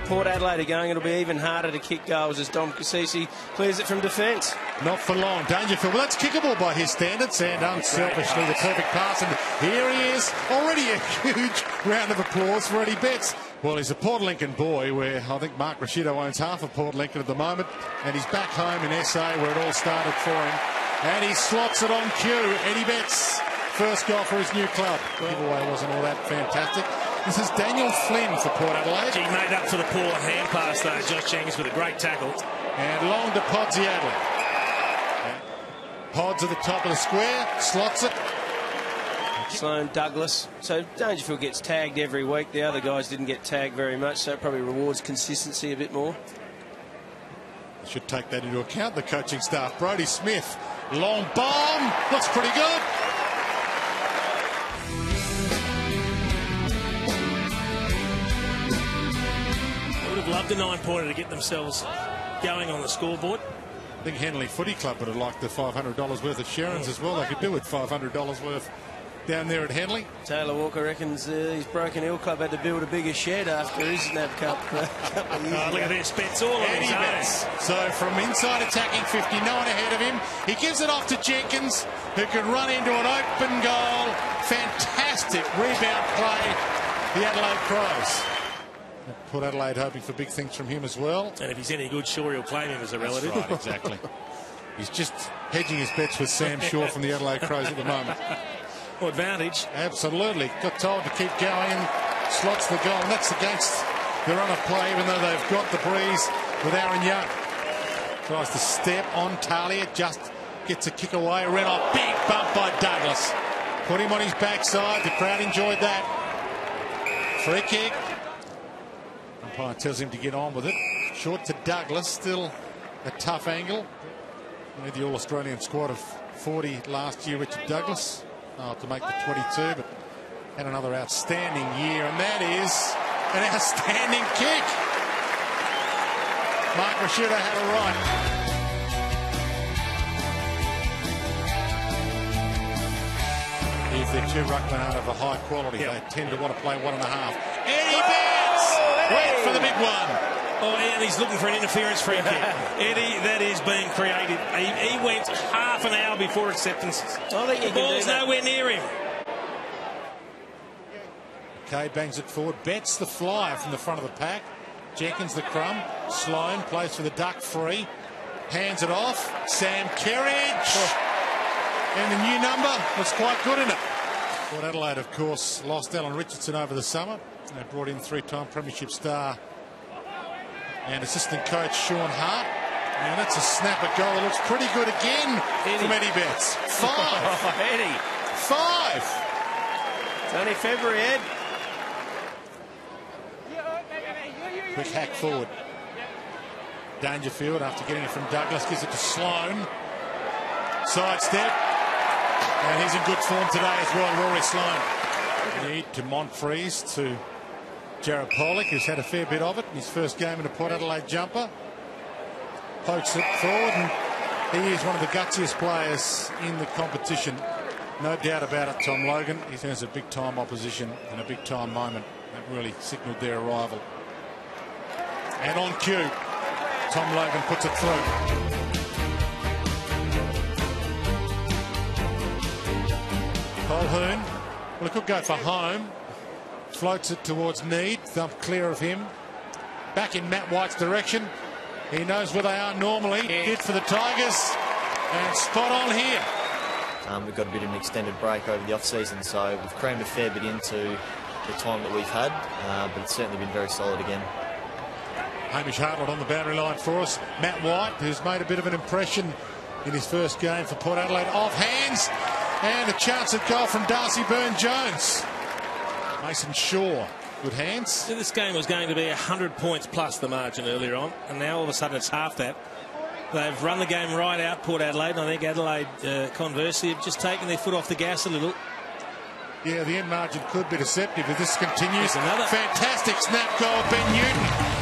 Port Adelaide are going, it'll be even harder to kick goals as Dom Cassisi clears it from defence. Not for long. Dangerfield. Well, that's kickable by his standards, and unselfishly the perfect pass. And here he is. Already a huge round of applause for Eddie Betts. Well, he's a Port Lincoln boy, where I think Mark Rashido owns half of Port Lincoln at the moment, and he's back home in SA where it all started for him. And he slots it on cue. Eddie Betts, first goal for his new club. The giveaway wasn't all that fantastic. This is Daniel Flynn for Port Adelaide. He made up for the poor hand pass though, Josh Jenkins, with a great tackle. And long to Podsy Adelaide. Pods at the top of the square, slots it. Sloan, Douglas. So Dangerfield gets tagged every week. The other guys didn't get tagged very much, so it probably rewards consistency a bit more. Should take that into account, the coaching staff. Brodie Smith, long bomb, looks pretty good. Loved a 9-pointer to get themselves going on the scoreboard. I think Henley Footy Club would have liked the $500 worth of Sherrins as well. They could do with $500 worth down there at Henley. Taylor Walker reckons his Broken Hill Club had to build a bigger shed after his NAB Cup couple of years ago. Look at this, Betts all on his own. So from inside attacking 50, no one ahead of him. He gives it off to Jenkins, who can run into an open goal. Fantastic rebound play, the Adelaide Crows. Port Adelaide hoping for big things from him as well. And if he's any good, sure, he'll claim him as a relative. Right, exactly. He's just hedging his bets with Sam Shaw from the Adelaide Crows at the moment. What advantage? Absolutely. Got told to keep going. Slots the goal. And that's against the run of play, even though they've got the breeze with Aaron Young. Tries to step on Talia. Just gets a kick away. Ran off. Big bump by Douglas. Put him on his backside. The crowd enjoyed that. Free kick. Umpire tells him to get on with it. Short to Douglas. Still a tough angle. Made the All-Australian squad of 40 last year, Richard Douglas. To make the 22, but had another outstanding year, and that is an outstanding kick. Mark Rashido had it right. If their two ruckmen aren't of a high quality, they tend to want to play 1.5. Eddie Betts went for the big one. Oh, and he's looking for an interference free kick. Eddie, that is being creative. He went half an hour before acceptance. The ball's nowhere near him. Okay, bangs it forward. Betts the flyer from the front of the pack. Jenkins the crumb. Sloan plays for the duck free. Hands it off. Sam Kerridge. And the new number was quite good in it. Port Adelaide, of course, lost Alan Richardson over the summer. They brought in three-time premiership star and assistant coach Sean Hart. And that's a snapper goal that looks pretty good again from Eddie Betts. 5. Oh, Eddie. 5. It's only February, Ed. Quick hack forward. Dangerfield, after getting it from Douglas, gives it to Sloan. Sidestep. And he's in good form today as well, Rory Sloan. Need to Montfreeze to Jared Pollock, who's had a fair bit of it in his first game in a Port Adelaide jumper. Pokes it forward, and he is one of the gutsiest players in the competition. No doubt about it, Tom Logan. He has a big-time opposition and a big-time moment. That really signalled their arrival. And on cue, Tom Logan puts it through. Colhoun, well, he could go for home. Floats it towards Need, thumped clear of him. Back in Matt White's direction. He knows where they are normally. Hit for the Tigers, and spot on here. We've got a bit of an extended break over the off-season, so we've crammed a fair bit into the time that we've had, but it's certainly been very solid again. Hamish Hartland on the boundary line for us. Matt White, who's made a bit of an impression in his first game for Port Adelaide. Off hands, and a chance at goal from Darcy Byrne-Jones. Mason Shaw, good hands. So this game was going to be 100 points plus the margin earlier on, and now all of a sudden it's half that. They've run the game right out, Port Adelaide, and I think Adelaide, conversely, have just taken their foot off the gas a little. Yeah, the end margin could be deceptive if this continues. Another fantastic snap goal, Ben Newton.